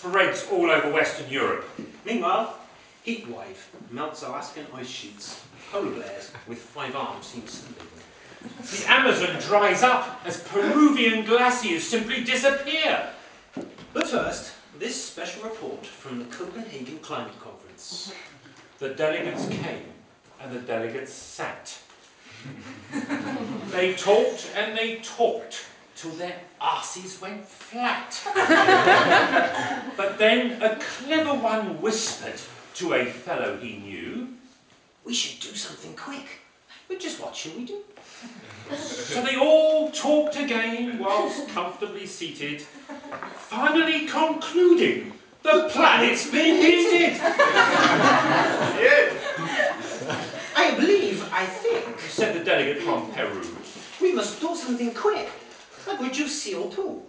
spreads all over Western Europe. Meanwhile, heat wave melts Alaskan ice sheets. Polar bears with 5 arms seem sunbathing. The Amazon dries up as Peruvian glaciers simply disappear. But first, this special report from the Copenhagen Climate Conference. The delegates came and the delegates sat. They talked and they talked till their arses went flat. But then a clever one whispered to a fellow he knew, "We should do something quick. But just what shall we do?" So they all talked again whilst comfortably seated, finally concluding the planet's been heated. I think, said the delegate from Peru. We must do something quick, like reduce CO2.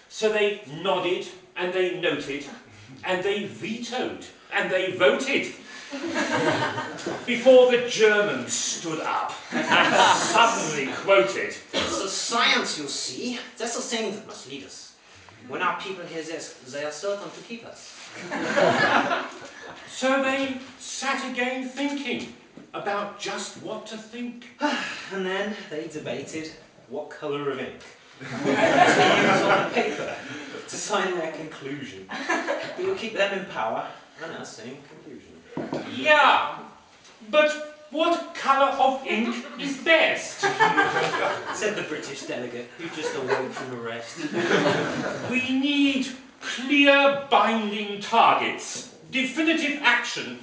So they nodded and they noted and they vetoed and they voted. Before the Germans stood up and suddenly quoted, "It's the science, you see. That's the thing that must lead us. When our people hear this, they are certain to keep us." So they sat again thinking about just what to think. And then they debated what colour of ink to use on the paper to sign their conclusion. It will keep them in power and us in conclusion. Yeah, but what colour of ink is best? Said the British delegate, who just awoke from a rest. We need clear binding targets, definitive action.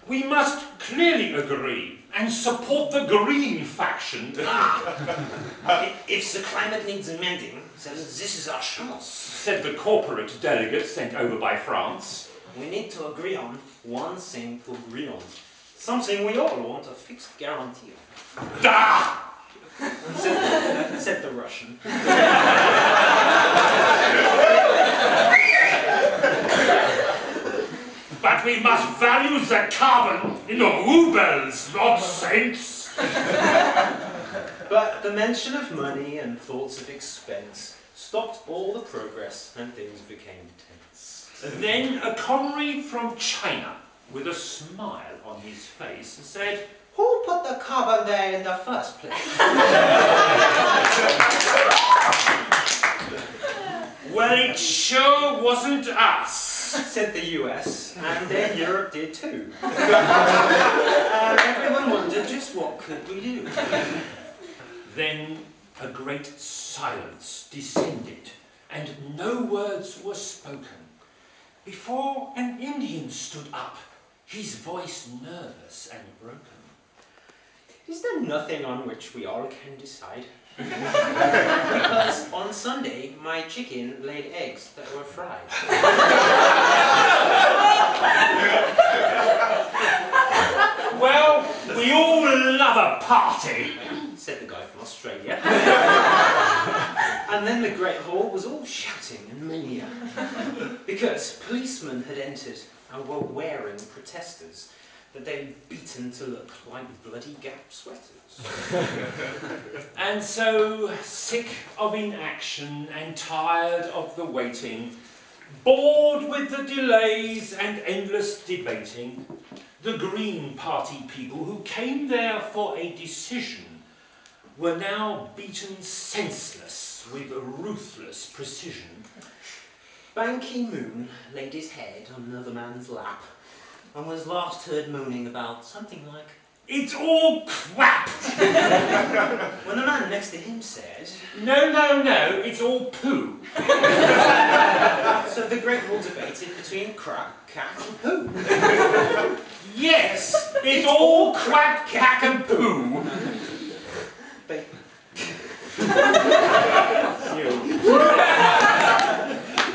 We must clearly agree and support the green faction. If the climate needs amending, then this is our chance, said the corporate delegate sent over by France. We need to agree on one thing to agree on. Something we all want a fixed guarantee of. Da! Said the Russian. But we must value the carbon in rubles, not cents. But the mention of money and thoughts of expense stopped all the progress and things became tense. Then a comrade from China, with a smile on his face, said, "Who put the carbon there in the first place?" "Well, it sure wasn't us," said the US, and then Europe did too. And everyone wondered just what could we do. Then a great silence descended, and no words were spoken, before an Indian stood up, his voice nervous and broken. Is there nothing on which we all can decide? Because on Sunday, my chicken laid eggs that were fried. "Well, we all love a party," said the guy from Australia. And then the Great Hall was all shouting and mania. Because policemen had entered and were wearing protesters that they'd beaten to look like bloody Gap sweaters. And so, sick of inaction and tired of the waiting, bored with the delays and endless debating, the Green Party people who came there for a decision were now beaten senseless with ruthless precision. Ban Ki-moon laid his head on another man's lap and was last heard moaning about something like, "It's all crap!" when the man next to him said, No, no, no, it's all poo." So the Great Hall debated between crap, cack and poo. Yes, it's all crap, cack and poo.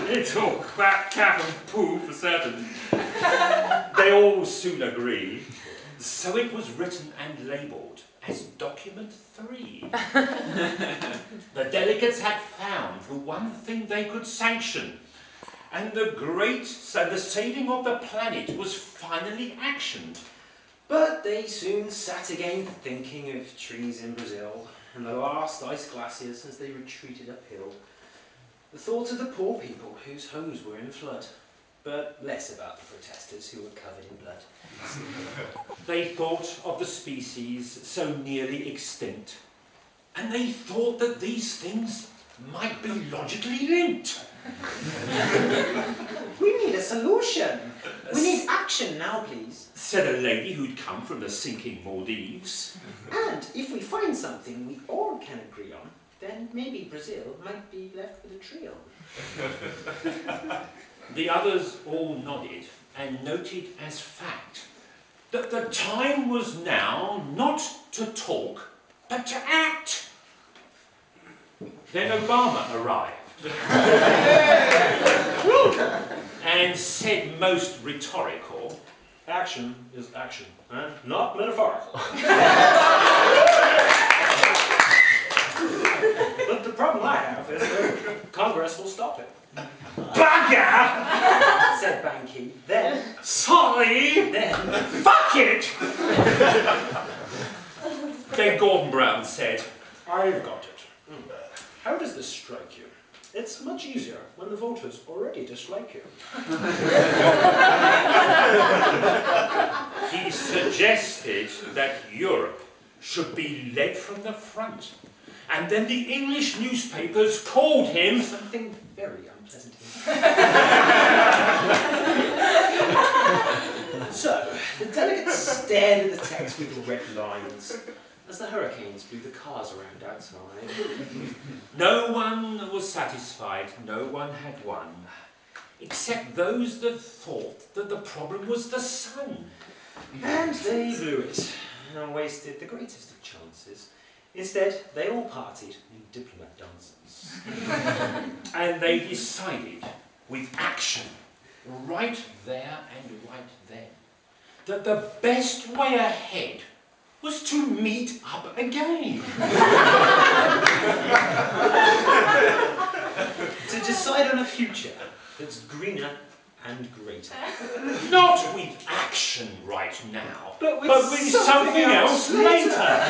It's all crap, cap and poo for certain. They all soon agreed, so it was written and labelled as Document 3. The delegates had found the one thing they could sanction, and the saving of the planet was finally actioned. But they soon sat again thinking of trees in Brazil and the last ice glaciers as they retreated uphill. The thought of the poor people whose homes were in flood but less about the protesters who were covered in blood. They thought of the species so nearly extinct, and they thought that these things might be logically linked. We need a solution. We need action now, please. Said a lady who'd come from the sinking Maldives. And if we find something we all can agree on, then maybe Brazil might be left with a tree on. The others all nodded and noted as fact that the time was now not to talk, but to act. Then Obama arrived and said most rhetorical, Action is action, and not metaphorical. But the problem I have is that Congress will stop it. "Bugger!" Said Ban Ki. Then, "Sorry!" then, "Fuck it!" Then Gordon Brown said, I've got it. How does this strike you? It's much easier when the voters already dislike you. he suggested that Europe should be led from the front. And then the English newspapers called him Something very unpleasant. So, the delegates stared at the text with red lines as the hurricanes blew the cars around outside. No one was satisfied, no one had won, except those that thought that the problem was the sun. And they blew it, and wasted the greatest of chances. Instead, they all partied in diplomat dances. And they decided, with action, right there and right then, that the best way ahead was to meet up again. To decide on a future that's greener and greater. Not with action right now, But with something else later.